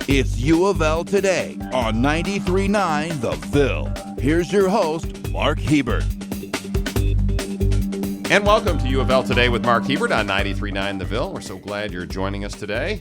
It's U of L Today on 93.9 The Ville. Here's your host, Mark Hebert. And welcome to UofL Today with Mark Hebert on 93.9 The Ville. We're so glad you're joining us today.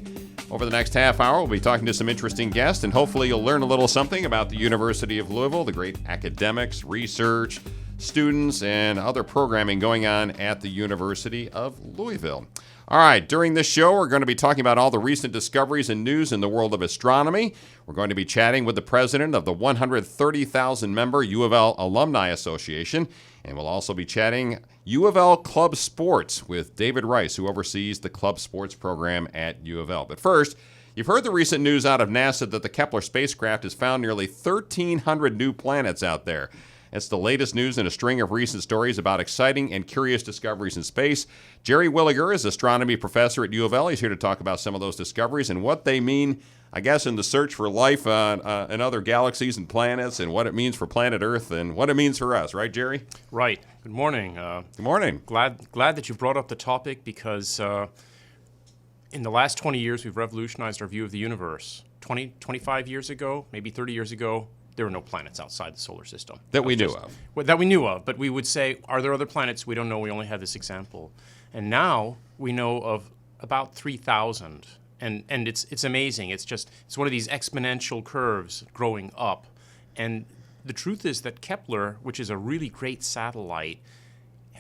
Over the next half hour, we'll be talking to some interesting guests, and hopefully you'll learn a little something about the University of Louisville, the great academics, research, students, and other programming going on at the University of Louisville. All right, during this show, we're going to be talking about all the recent discoveries and news in the world of astronomy. We're going to be chatting with the president of the 130,000-member UofL Alumni Association, and we'll also be chatting UofL Club Sports with David Rice, who oversees the club sports program at UofL. But first, you've heard the recent news out of NASA that the Kepler spacecraft has found nearly 1,300 new planets out there. It's the latest news in a string of recent stories about exciting and curious discoveries in space. Jerry Williger is astronomy professor at UofL. He's here to talk about some of those discoveries and what they mean, I guess, in the search for life in other galaxies and planets, and what it means for planet Earth and what it means for us. Right, Jerry? Right. Good morning. Good morning. Glad that you brought up the topic because in the last 20 years, we've revolutionized our view of the universe. 25 years ago, maybe 30 years ago, there were no planets outside the solar system. That we knew of. That we knew of, but we would say, are there other planets? We don't know. We only have this example. And now we know of about 3,000. And it's amazing. It's one of these exponential curves growing up. And the truth is that Kepler, which is a really great satellite,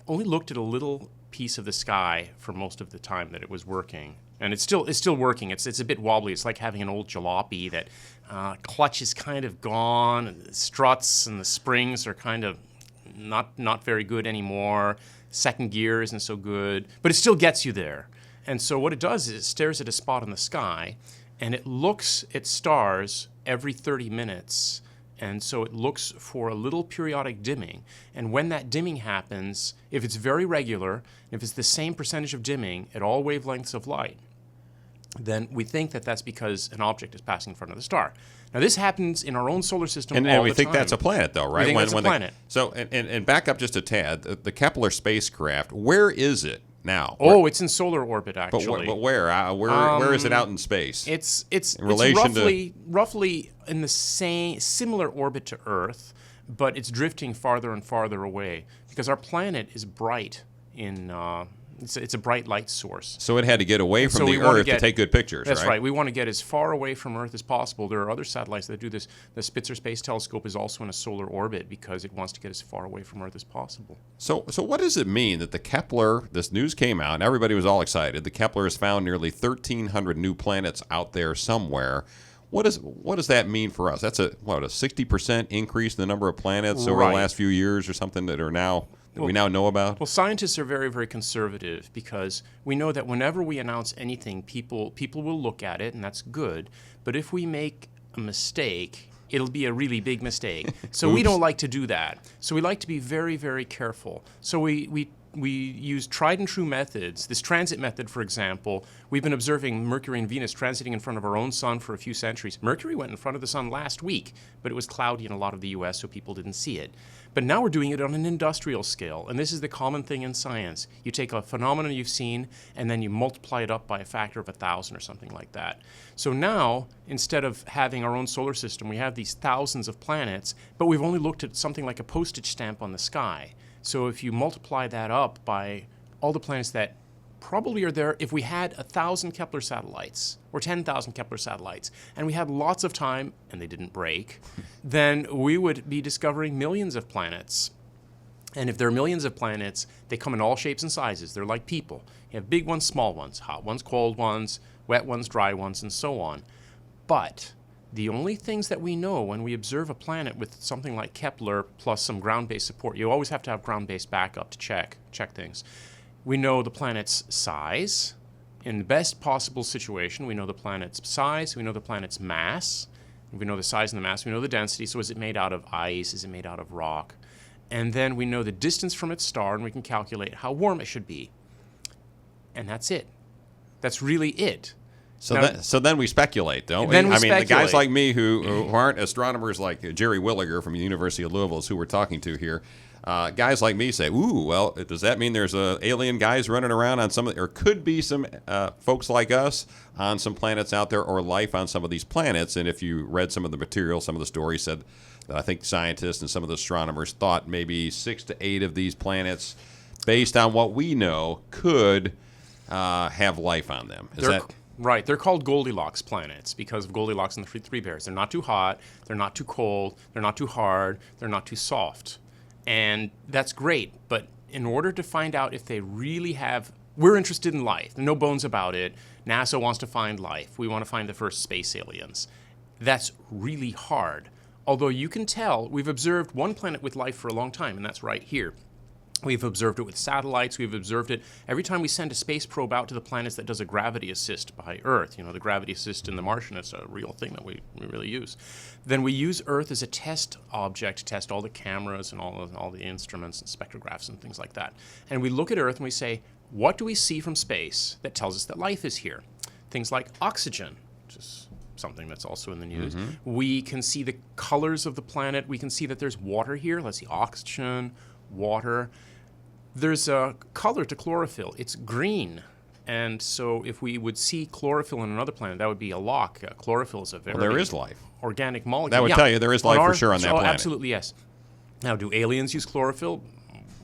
only looked at a little piece of the sky for most of the time that it was working. And it's still working. It's a bit wobbly. It's like having an old jalopy that clutch is kind of gone, and the struts and the springs are kind of not very good anymore. Second gear isn't so good, but it still gets you there. And so what it does is it stares at a spot in the sky, and it looks at stars every 30 minutes. And so it looks for a little periodic dimming. And when that dimming happens, if it's very regular, if it's the same percentage of dimming at all wavelengths of light, then we think that that's because an object is passing in front of the star. Now, this happens in our own solar system all the time. And we think that's a planet, though, right? We think that's a planet. And back up just a tad, the Kepler spacecraft, where is it now? It's in solar orbit, actually. But where? Where is it out in space? It's roughly in the similar orbit to Earth, but it's drifting farther and farther away because our planet is bright in... It's a bright light source. So it had to get away from the Earth to take good pictures, That's right. We want to get as far away from Earth as possible. There are other satellites that do this. The Spitzer Space Telescope is also in a solar orbit because it wants to get as far away from Earth as possible. So what does it mean that the Kepler, this news came out, and everybody was all excited. The Kepler has found nearly 1,300 new planets out there somewhere. What does that mean for us? That's a 60% increase in the number of planets over the last few years or something that we now know about? Well, scientists are very, very conservative because we know that whenever we announce anything, people will look at it, and that's good. But if we make a mistake, it'll be a really big mistake. So we don't like to do that. So we like to be very, very careful. So we use tried and true methods. This transit method, for example, we've been observing Mercury and Venus transiting in front of our own sun for a few centuries. Mercury went in front of the sun last week, but it was cloudy in a lot of the U.S., so people didn't see it. But now we're doing it on an industrial scale, and this is the common thing in science. You take a phenomenon you've seen, and then you multiply it up by a factor of 1,000 or something like that. So now, instead of having our own solar system, we have these thousands of planets, but we've only looked at something like a postage stamp on the sky. So if you multiply that up by all the planets that probably are there, if we had 1,000 Kepler satellites or 10,000 Kepler satellites, and we had lots of time and they didn't break, then we would be discovering millions of planets. And if there are millions of planets, they come in all shapes and sizes. They're like people. You have big ones, small ones, hot ones, cold ones, wet ones, dry ones, and so on. But the only things that we know when we observe a planet with something like Kepler plus some ground-based support, you always have to have ground-based backup to check things. We know the planet's size. In the best possible situation, we know the planet's size, we know the planet's mass, we know the size and the mass, we know the density. So is it made out of ice? Is it made out of rock? And then we know the distance from its star, and we can calculate how warm it should be. And that's it. That's really it. So then we speculate, don't we? The guys like me who aren't astronomers like Jerry Williger from the University of Louisville, who we're talking to here, guys like me say, ooh, well, does that mean there's alien guys running around on some of or could be some folks like us on some planets out there or life on some of these planets? And if you read some of the material, some of the stories said that I think scientists and some of the astronomers thought maybe 6 to 8 of these planets, based on what we know, could have life on them. Is that... Right, they're called Goldilocks planets because of Goldilocks and the Three Bears. They're not too hot, they're not too cold, they're not too hard, they're not too soft. And that's great, but in order to find out if they really have, we're interested in life, no bones about it. NASA wants to find life. We want to find the first space aliens. That's really hard. Although you can tell, we've observed one planet with life for a long time, and that's right here. We've observed it with satellites. We've observed it every time we send a space probe out to the planets that does a gravity assist by Earth. You know, the gravity assist in the Martian is a real thing that we really use. Then we use Earth as a test object to test all the cameras and all the instruments and spectrographs and things like that. And we look at Earth and we say, what do we see from space that tells us that life is here? Things like oxygen, which is something that's also in the news. Mm-hmm. We can see the colors of the planet. We can see that there's water here. Let's see, oxygen, water. There's a color to chlorophyll. It's green. And so if we would see chlorophyll on another planet, that would be a lock. Chlorophyll is a very there is life. Organic molecule. That would tell you there is life for sure on that planet. Absolutely, yes. Now, do aliens use chlorophyll?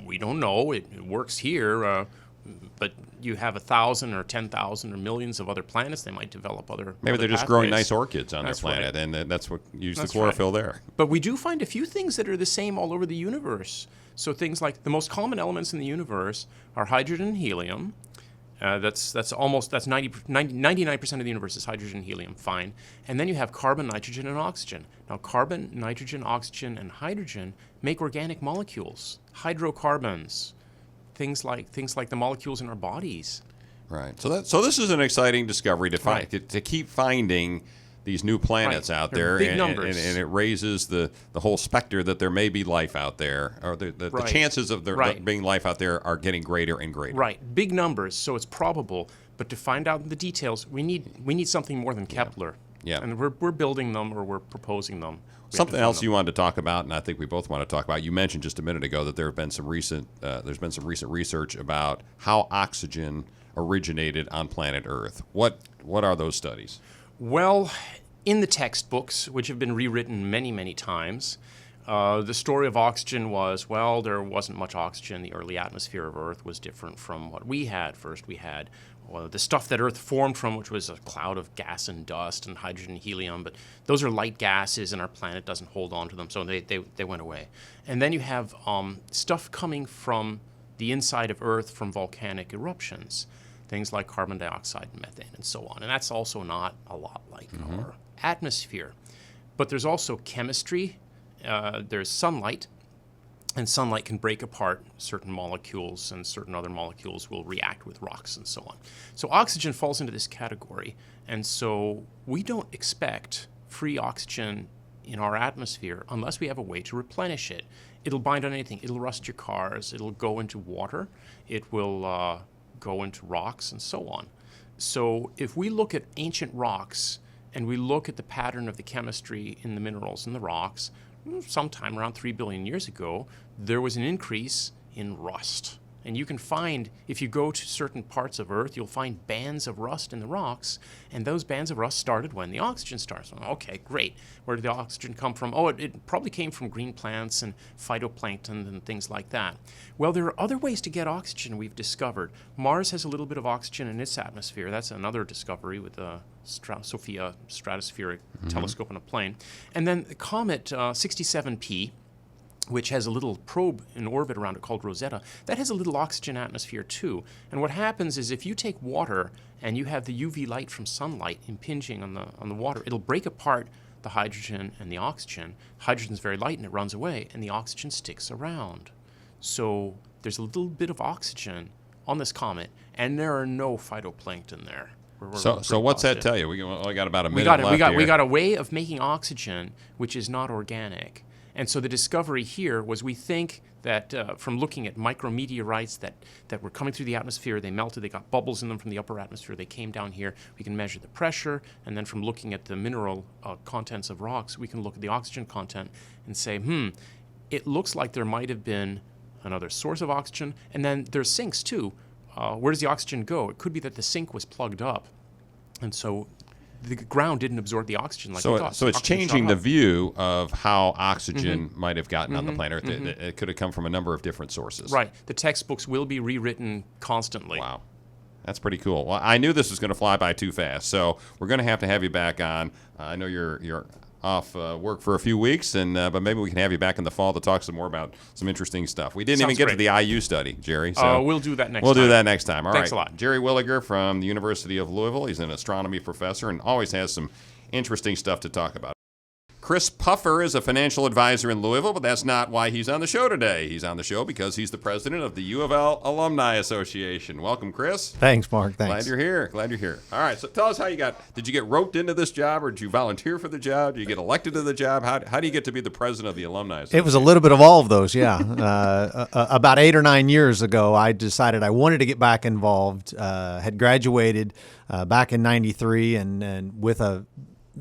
We don't know. It works here. But you have 1,000 or 10,000 or millions of other planets. They might develop other Maybe other they're just pathways. growing nice orchids on That's their planet, right. and that's what use That's the chlorophyll right. there. But we do find a few things that are the same all over the universe. So things like the most common elements in the universe are hydrogen and helium. That's 99% of the universe is hydrogen and helium, fine. And then you have carbon, nitrogen, and oxygen. Now, carbon, nitrogen, oxygen, and hydrogen make organic molecules, hydrocarbons, things like the molecules in our bodies. Right. So this is an exciting discovery to find to keep finding these new planets out there, big and numbers. And it raises the whole specter that there may be life out there, or the chances of there being life out there are getting greater and greater. Right, big numbers, so it's probable. But to find out the details, we need something more than Kepler. Yeah. And we're building them, or we're proposing them. Something else you wanted to talk about, and I think we both want to talk about. You mentioned just a minute ago that there's been some recent research about how oxygen originated on planet Earth. What are those studies? Well, in the textbooks, which have been rewritten many, many times, the story of oxygen was, well, there wasn't much oxygen. The early atmosphere of Earth was different from what we had. First, we had the stuff that Earth formed from, which was a cloud of gas and dust and hydrogen and helium, but those are light gases, and our planet doesn't hold on to them, so they went away. And then you have stuff coming from the inside of Earth from volcanic eruptions, things like carbon dioxide and methane and so on. And that's also not a lot like our atmosphere. But there's also chemistry. There's sunlight, and sunlight can break apart certain molecules, and certain other molecules will react with rocks and so on. So oxygen falls into this category, and so we don't expect free oxygen in our atmosphere unless we have a way to replenish it. It'll bind on anything. It'll rust your cars. It'll go into water. It will go into rocks and so on. So if we look at ancient rocks and we look at the pattern of the chemistry in the minerals in the rocks, sometime around 3 billion years ago, there was an increase in rust. And you can find, if you go to certain parts of Earth, you'll find bands of rust in the rocks, and those bands of rust started when the oxygen started. So, okay, great. Where did the oxygen come from? Oh, it probably came from green plants and phytoplankton and things like that. Well, there are other ways to get oxygen we've discovered. Mars has a little bit of oxygen in its atmosphere. That's another discovery with the SOFIA stratospheric telescope on a plane. And then the comet 67P, which has a little probe in orbit around it called Rosetta, that has a little oxygen atmosphere too. And what happens is if you take water and you have the UV light from sunlight impinging on the water, it'll break apart the hydrogen and the oxygen. Hydrogen's very light and it runs away, and the oxygen sticks around. So there's a little bit of oxygen on this comet, and there are no phytoplankton there. So what's that tell you? We got about a minute left here. We got a way of making oxygen which is not organic. And so the discovery here was, we think that from looking at micrometeorites that were coming through the atmosphere, they melted, they got bubbles in them from the upper atmosphere, they came down here, we can measure the pressure, and then from looking at the mineral contents of rocks, we can look at the oxygen content and say, it looks like there might have been another source of oxygen. And then there's sinks too. Where does the oxygen go? It could be that the sink was plugged up, and so the ground didn't absorb the oxygen like we thought. So it's Oxygen changing shot the up. view of how oxygen might have gotten on the planet. It could have come from a number of different sources. Right. The textbooks will be rewritten constantly. Wow. That's pretty cool. Well, I knew this was going to fly by too fast, so we're going to have you back on. I know you're off work for a few weeks, but maybe we can have you back in the fall to talk some more about some interesting stuff. We didn't even get to the IU study, Jerry. So we'll do that next time. We'll do that next time. All right. Thanks a lot. Jerry Williger from the University of Louisville. He's an astronomy professor and always has some interesting stuff to talk about. Chris Puffer is a financial advisor in Louisville, but that's not why he's on the show today. He's on the show because he's the president of the UofL Alumni Association. Welcome, Chris. Thanks, Mark. Thanks. Glad you're here. All right, so tell us how did you get roped into this job, or did you volunteer for the job? Did you get elected to the job? How do you get to be the president of the Alumni Association? It was a little bit of all of those, yeah. About 8 or 9 years ago, I decided I wanted to get back involved. Had graduated back in '93, and with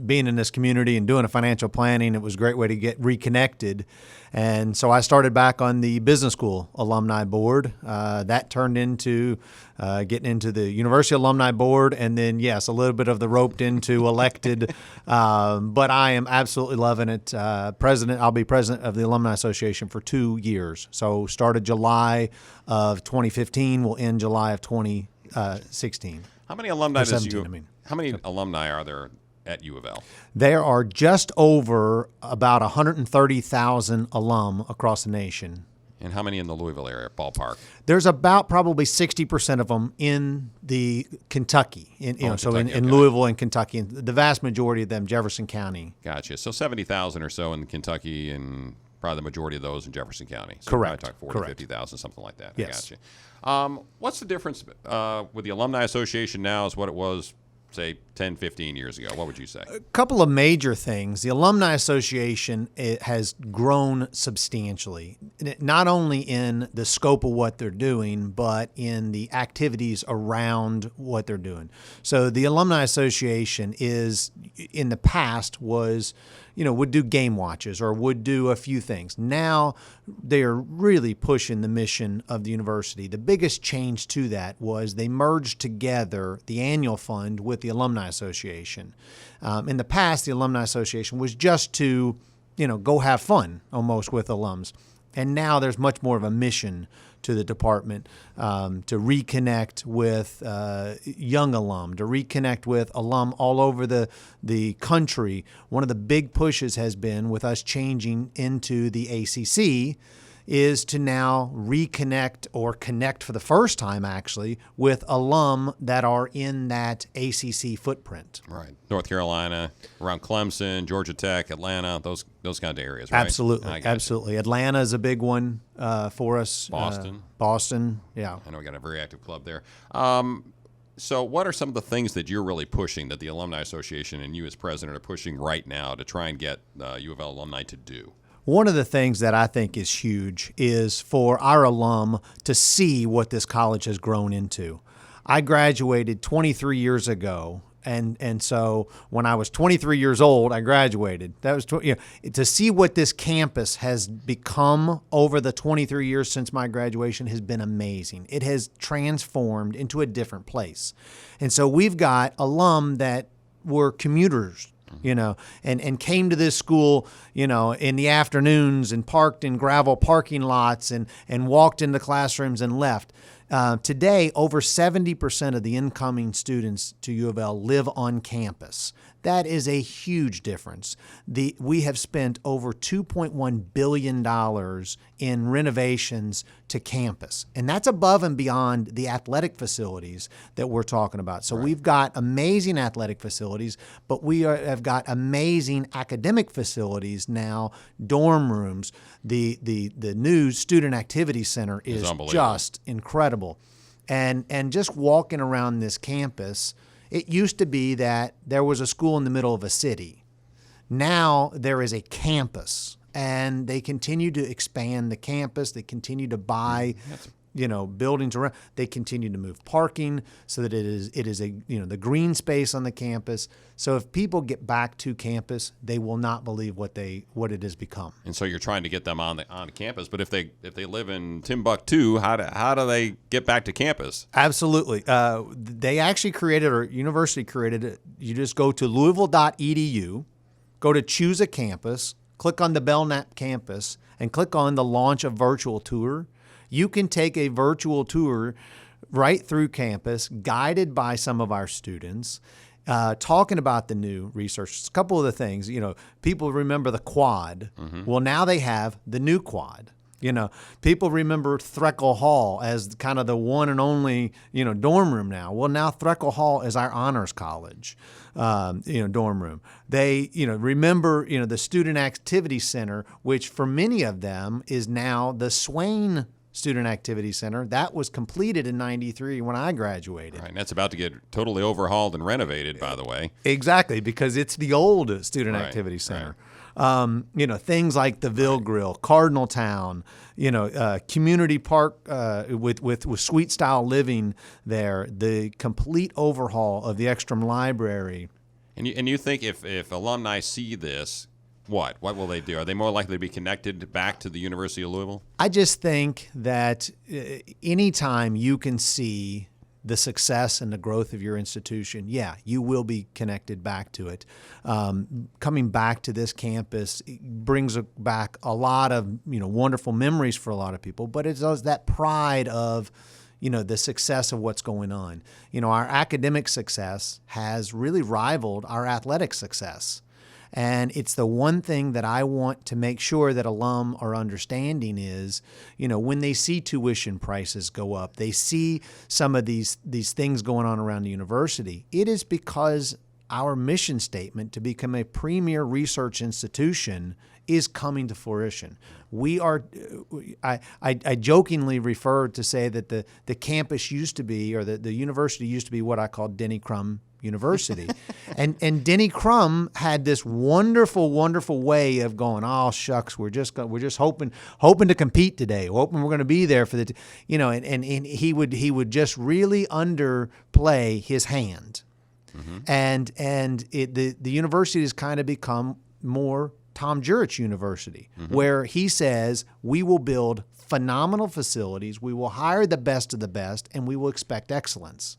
being in this community and doing a financial planning, it was a great way to get reconnected. And so I started back on the business school alumni board. That turned into getting into the university alumni board, and then, yes, a little bit of the roped into elected. But I am absolutely loving it. I'll be president of the Alumni Association for 2 years. So started July of 2015, will end July of 2016. How many alumni How many alumni are there at U of L? There are just over about 130,000 alum across the nation. And how many in the Louisville area, ballpark? There's about probably 60% of them in the Kentucky, in okay. Louisville and Kentucky. And the vast majority of them, Jefferson County. Gotcha. So 70,000 or so in Kentucky, and probably the majority of those in Jefferson County. So Correct. Probably talk 40, 50,000, something like that. Yes. I gotcha. What's the difference with the Alumni Association now as what it was, say, 10, 15 years ago? What would you say? A couple of major things. The Alumni Association has grown substantially, not only in the scope of what they're doing, but in the activities around what they're doing. So the Alumni Association in the past would do game watches or would do a few things. Now they're really pushing the mission of the university. The biggest change to that was they merged together the annual fund with the Alumni Association. In the past, the Alumni Association was just to, go have fun almost with alums. And now there's much more of a mission to the department to reconnect with young alum, to reconnect with alum all over the country. One of the big pushes has been, with us changing into the ACC, is to now reconnect or connect for the first time, actually, with alum that are in that ACC footprint. Right. North Carolina, around Clemson, Georgia Tech, Atlanta, those kind of areas, right? Absolutely. Absolutely. Atlanta is a big one for us. Boston, yeah. I know we got a very active club there. So what are some of the things that you're really pushing, that the Alumni Association and you as president are pushing right now to try and get U of L alumni to do? One of the things that I think is huge is for our alum to see what this college has grown into. I graduated 23 years ago, and so when I was 23 years old, I graduated. That was to see what this campus has become over the 23 years since my graduation has been amazing. It has transformed into a different place. And so we've got alum that were commuters, and came to this school, in the afternoons and parked in gravel parking lots and walked into classrooms and left. Today, over 70% of the incoming students to U of L live on campus. That is a huge difference. We have spent over $2.1 billion in renovations to campus, and that's above and beyond the athletic facilities that we're talking about. So We've got amazing athletic facilities, but we have got amazing academic facilities now, dorm rooms. The new student activity center is just incredible. And just walking around this campus, it used to be that there was a school in the middle of a city. Now there is a campus, and they continue to expand the campus. They continue to buy buildings around. They continue to move parking so that it is a the green space on the campus. So if people get back to campus, they will not believe what it has become. And so you're trying to get them on campus, but if they live in Timbuktu, how do they get back to campus? Absolutely. They actually created, or university created it. You just go to louisville.edu, go to choose a campus, click on the Belknap campus, and click on the launch a virtual tour. You can take a virtual tour right through campus, guided by some of our students, talking about the new research. A couple of the things, people remember the quad. Well, now they have the new quad. People remember Threkel Hall as kind of the one and only, dorm room now. Well, now Threkel Hall is our honors college, dorm room. They, remember, the Student Activity Center, which for many of them is now the Swain Student Activity Center. That was completed in '93 when I graduated. Right, and that's about to get totally overhauled and renovated, by the way. Exactly, because it's the old Student Activity Center. Right. Things like the Ville Grill, Cardinal Town, community park with suite style living there, the complete overhaul of the Ekstrom Library. And you think if alumni see this, what will they do? Are they more likely to be connected back to the University of Louisville? I just think that anytime you can see the success and the growth of your institution, you will be connected back to it. Coming back to this campus brings back a lot of wonderful memories for a lot of people, but it does that pride of the success of what's going on. Our academic success has really rivaled our athletic success. And it's the one thing that I want to make sure that alum are understanding is, when they see tuition prices go up, they see some of these things going on around the university, it is because our mission statement to become a premier research institution is coming to fruition. We are, I jokingly refer to say that the campus used to be, or the university used to be what I call Denny Crum University. and Denny Crum had this wonderful, wonderful way of going, oh shucks, we're just hoping to compete today. We're hoping we're going to be there for and he would just really underplay his hand. And the university has kind of become more Tom Jurich University, where he says we will build phenomenal facilities, we will hire the best of the best, and we will expect excellence.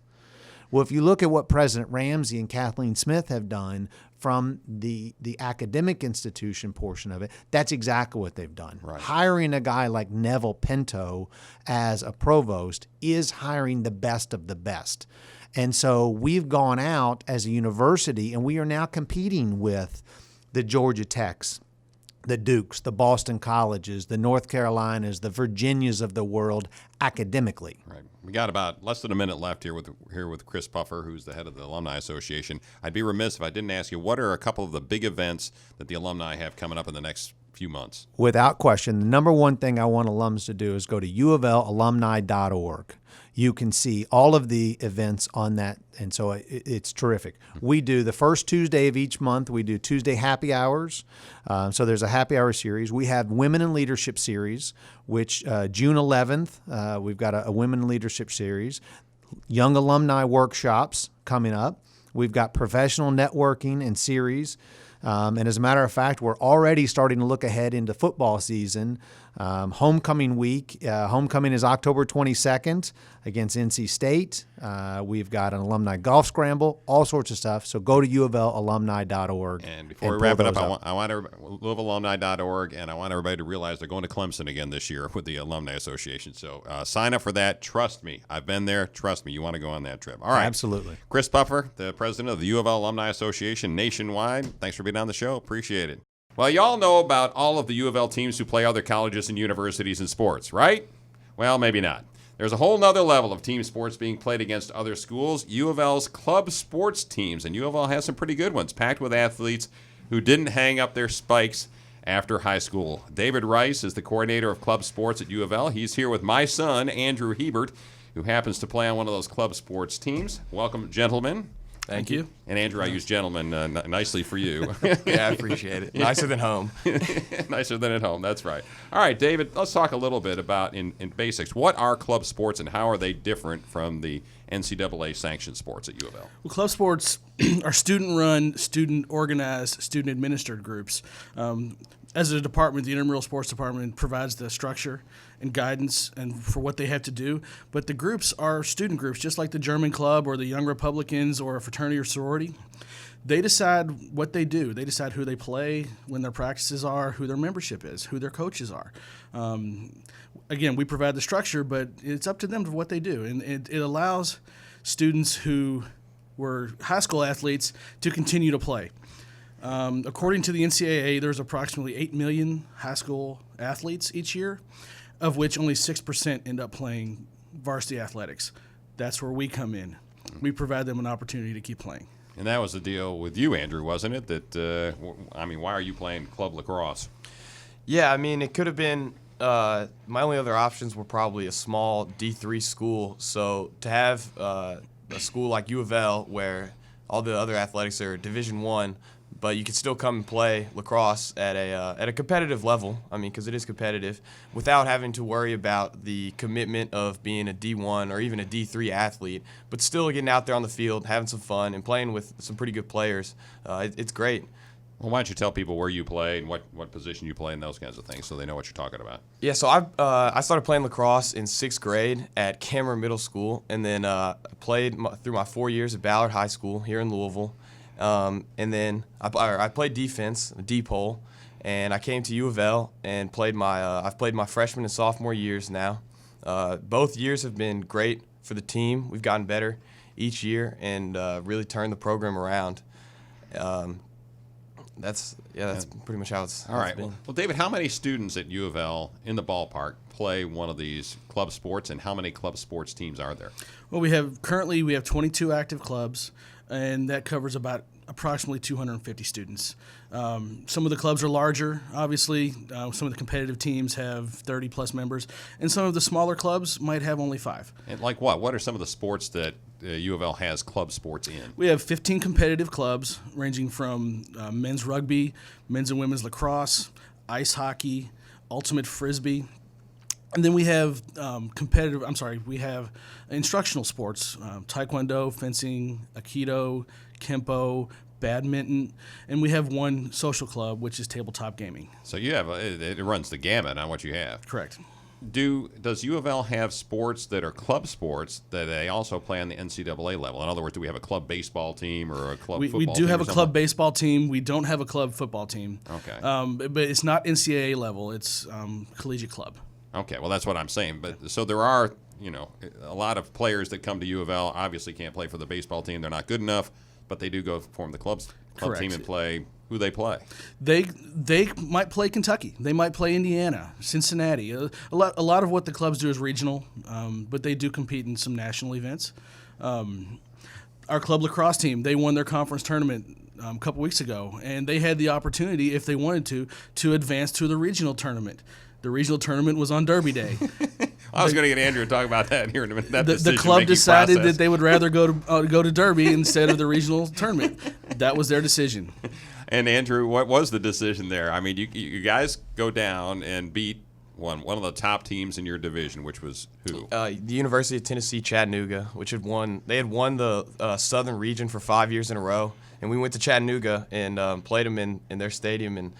Well, if you look at what President Ramsey and Kathleen Smith have done from the academic institution portion of it, that's exactly what they've done. Right. Hiring a guy like Neville Pinto as a provost is hiring the best of the best. And so we've gone out as a university, and we are now competing with the Georgia Techs, the Dukes, the Boston Colleges, the North Carolinas, the Virginias of the world academically. Right. We got about less than a minute left here with Chris Puffer, who's the head of the Alumni Association. I'd be remiss if I didn't ask you, what are a couple of the big events that the alumni have coming up in the next few months? Without question, the number one thing I want alums to do is go to UofLalumni.org. You can see all of the events on that, and so it's terrific. We do the first Tuesday of each month, we do Tuesday happy hours. So there's a happy hour series. We have Women in Leadership series, which June 11th, we've got a Women in Leadership series. Young alumni workshops coming up. We've got professional networking and series. And as a matter of fact, we're already starting to look ahead into football season. Homecoming week. Homecoming is October 22nd against NC State. We've got an alumni golf scramble, all sorts of stuff. So go to UofLalumni.org. And before we wrap it up, I want LouisvilleAlumni.org, and I want everybody to realize they're going to Clemson again this year with the Alumni Association. So sign up for that. Trust me. I've been there. Trust me. You want to go on that trip. All right. Absolutely. Chris Puffer, the president of the UofL Alumni Association nationwide. Thanks for being on the show. Appreciate it. Well, y'all know about all of the U of L teams who play other colleges and universities in sports, right? Well, maybe not. There's a whole nother level of team sports being played against other schools, U of L's club sports teams, and U of L has some pretty good ones, packed with athletes who didn't hang up their spikes after high school. David Rice is the coordinator of club sports at U of L. He's here with my son, Andrew Hebert, who happens to play on one of those club sports teams. Welcome, gentlemen. Thank you. And Andrew, I use gentlemen nicely for you. Yeah, I appreciate it. Nicer than home. Nicer than at home, that's right. All right, David, let's talk a little bit about, in basics, what are club sports and how are they different from the NCAA-sanctioned sports at U of L? Well, club sports are student-run, student-organized, student-administered groups. As a department, the intramural sports department provides the structure and guidance and for what they have to do. But the groups are student groups, just like the German club or the Young Republicans or a fraternity or sorority. They decide what they do. They decide who they play, when their practices are, who their membership is, who their coaches are. Again, we provide the structure, but it's up to them to what they do. And it allows students who were high school athletes to continue to play. According to the NCAA, there's approximately 8 million high school athletes each year, of which only 6% end up playing varsity athletics. That's where we come in. We provide them an opportunity to keep playing. And that was the deal with you, Andrew, wasn't it? That why are you playing club lacrosse? Yeah, I mean, it could have been my only other options were probably a small D3 school. So to have a school like U of L where all the other athletics are Division I, but you can still come and play lacrosse at a competitive level. I mean, because it is competitive, without having to worry about the commitment of being a D1 or even a D3 athlete, but still getting out there on the field, having some fun, and playing with some pretty good players. It's great. Well, why don't you tell people where you play and what position you play and those kinds of things so they know what you're talking about? Yeah, so I started playing lacrosse in 6th grade at Cameron Middle School, and then played through my 4 years at Ballard High School here in Louisville. And then I played defense, D-pole, and I came to U of L and I've played my freshman and sophomore years now. Both years have been great for the team. We've gotten better each year and really turned the program around. That's pretty much how it's all right. been. Well, David, how many students at U of L in the ballpark play one of these club sports, and how many club sports teams are there? Well, we have 22 active clubs, and that covers about approximately 250 students. Some of the clubs are larger, obviously. Some of the competitive teams have 30-plus members, and some of the smaller clubs might have only 5. And like what? What are some of the sports that U of L has club sports in? We have 15 competitive clubs ranging from men's rugby, men's and women's lacrosse, ice hockey, ultimate frisbee. And then we have we have instructional sports, taekwondo, fencing, aikido, kempo, badminton, and we have one social club, which is tabletop gaming. So you have it runs the gamut on what you have. Correct. Does U of L have sports that are club sports that they also play on the NCAA level? In other words, do we have a club baseball team or a club football team? We do have a club baseball team. We don't have a club football team. Okay. But it's not NCAA level. It's collegiate club. Okay, well, that's what I'm saying. But so there are, a lot of players that come to U of L obviously can't play for the baseball team. They're not good enough, but they do go form the club team and play. Who they play? They might play Kentucky. They might play Indiana, Cincinnati. A lot of what the clubs do is regional, but they do compete in some national events. Our club lacrosse team, they won their conference tournament a couple weeks ago, and they had the opportunity, if they wanted to advance to the regional tournament. The regional tournament was on Derby Day. I was going to get Andrew to talk about that here in a minute. The club decided that they would rather go to Derby instead of the regional tournament. That was their decision. And Andrew, what was the decision there? I mean, you guys go down and beat one of the top teams in your division, which was who? The University of Tennessee Chattanooga, which had won the Southern region for 5 years in a row, and we went to Chattanooga and played them in their stadium and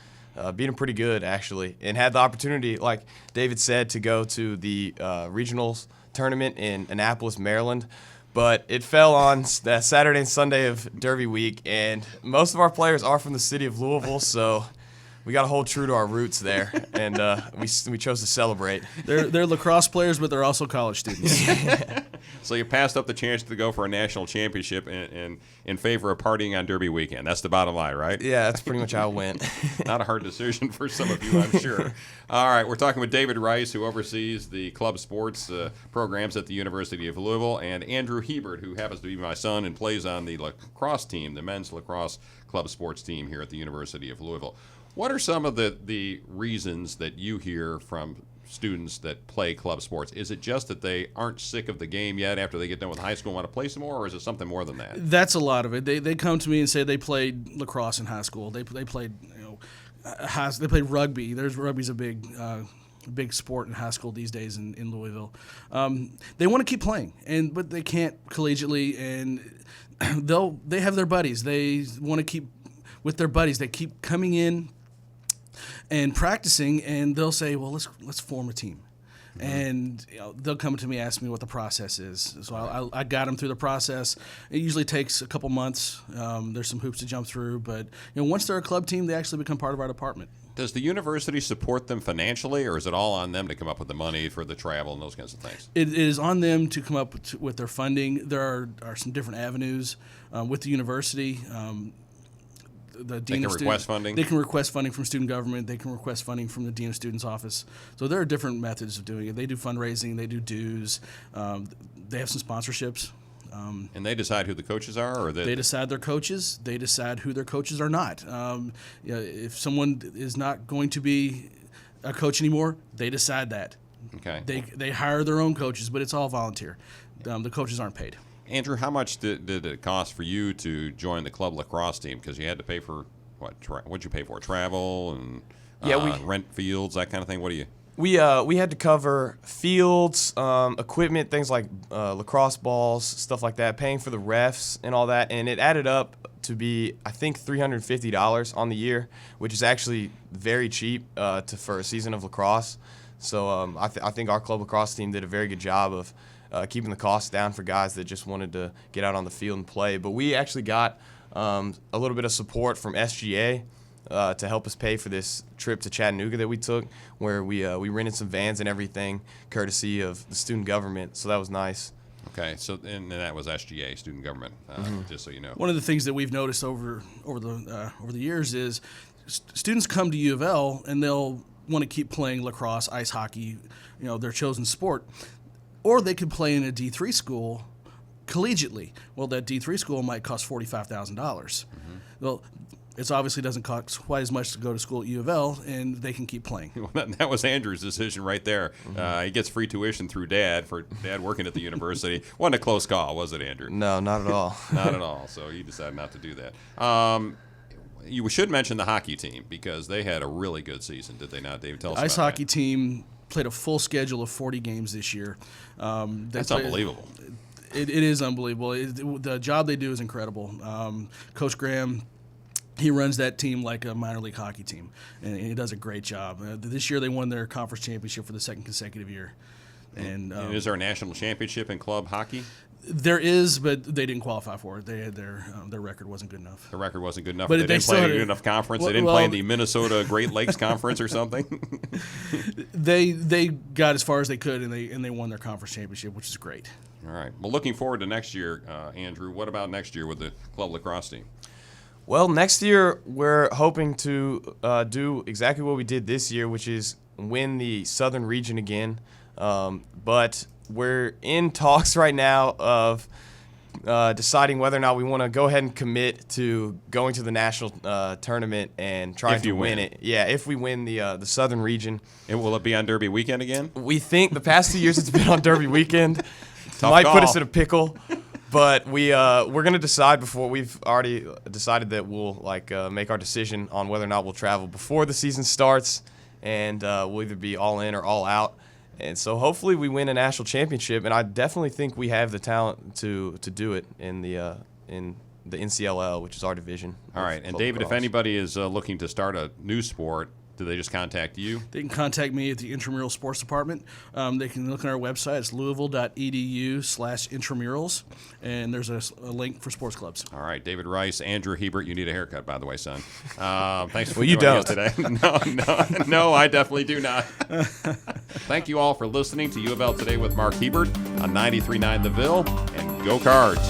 beat them pretty good actually, and had the opportunity, like David said, to go to the regionals tournament in Annapolis, Maryland. But it fell on that Saturday and Sunday of Derby week, and most of our players are from the city of Louisville, so we got to hold true to our roots there, and we chose to celebrate. They're lacrosse players, but they're also college students. So you passed up the chance to go for a national championship in favor of partying on Derby weekend. That's the bottom line, right? Yeah, that's pretty much how it went. Not a hard decision for some of you, I'm sure. All right, we're talking with David Rice, who oversees the club sports programs at the University of Louisville, and Andrew Hebert, who happens to be my son and plays on the lacrosse team, the men's lacrosse club sports team here at the University of Louisville. What are some of the reasons that you hear from students that play club sports? Is it just that they aren't sick of the game yet after they get done with high school and want to play some more, or is it something more than that? That's a lot of it. They come to me and say they played lacrosse in high school. They played they played rugby. Rugby's a big sport in high school these days in Louisville. They want to keep playing, but they can't collegiately, and they have their buddies. They want to keep with their buddies. They keep coming in and practicing, and they'll say, well, let's form a team. And they'll come to me, ask me what the process is. So I guide them through the process. It usually takes a couple months. There's some hoops to jump through, but once they're a club team, they actually become part of our department. Does the university support them financially, or is it all on them to come up with the money for the travel and those kinds of things? It is on them to come up with their funding. There are some different avenues with the university. The dean of request funding? They can request funding from student government. They can request funding from the dean of students office. So there are different methods of doing it. They do fundraising. They do dues. They have some sponsorships. And they decide who the coaches are, or they decide their coaches. They decide who their coaches are not. If someone is not going to be a coach anymore, they decide that. Okay. They hire their own coaches, but it's all volunteer. The coaches aren't paid. Andrew, how much did it cost for you to join the club lacrosse team? Because you had to pay for what'd you pay for? Travel and rent fields, that kind of thing. What do you? We had to cover fields, equipment, things like lacrosse balls, stuff like that, paying for the refs and all that, and it added up to be, I think, $350 on the year, which is actually very cheap for a season of lacrosse. So I think our club lacrosse team did a very good job of keeping the costs down for guys that just wanted to get out on the field and play. But we actually got a little bit of support from SGA to help us pay for this trip to Chattanooga that we took, where we rented some vans and everything, courtesy of the student government. So that was nice. Okay, so and that was SGA, student government, just so you know. One of the things that we've noticed over the years is students come to UofL and they'll want to keep playing lacrosse, ice hockey, their chosen sport, or they could play in a D3 school collegiately. Well, that D3 school might cost $45,000. Well, it obviously doesn't cost quite as much to go to school at UofL, and they can keep playing. Well, that was Andrew's decision right there. He gets free tuition through Dad working at the university. Wasn't a close call, was it, Andrew? No, not at all. Not at all. So he decided not to do that. You should mention the hockey team because they had a really good season, did they not, David? Tell us about that. The ice hockey team played a full schedule of 40 games this year. That's unbelievable. It is unbelievable. The job they do is incredible. Coach Graham, he runs that team like a minor league hockey team, and he does a great job. This year they won their conference championship for the second consecutive year. And is there a national championship in club hockey? There is, but they didn't qualify for it. They had their record wasn't good enough. The record wasn't good enough. But they didn't play in a good enough conference. They didn't play in the Minnesota Great Lakes Conference or something. They got as far as they could, and they won their conference championship, which is great. All right. Well, looking forward to next year, Andrew. What about next year with the club lacrosse team? Well, next year we're hoping to do exactly what we did this year, which is win the Southern region again. But we're in talks right now of deciding whether or not we want to go ahead and commit to going to the national tournament and trying to win it. Yeah, if we win the Southern region. And will it be on Derby weekend again? We think the past 2 years it's been on Derby weekend. Tough Might call. put us in a pickle. But we're going to decide before. We've already decided that we'll make our decision on whether or not we'll travel before the season starts, and we'll either be all in or all out. And so hopefully we win a national championship, and I definitely think we have the talent to do it in the NCLL, which is our division. All right, and David, if anybody is looking to start a new sport, do they just contact you? They can contact me at the Intramural Sports Department. They can look on our website. It's louisville.edu/intramurals, and there's a link for sports clubs. All right, David Rice, Andrew Hebert. You need a haircut, by the way, son. Thanks for Well, you joining don't. us today. No, I definitely do not. Thank you all for listening to UofL Today with Mark Hebert on 93.9 The Ville, and go Cards.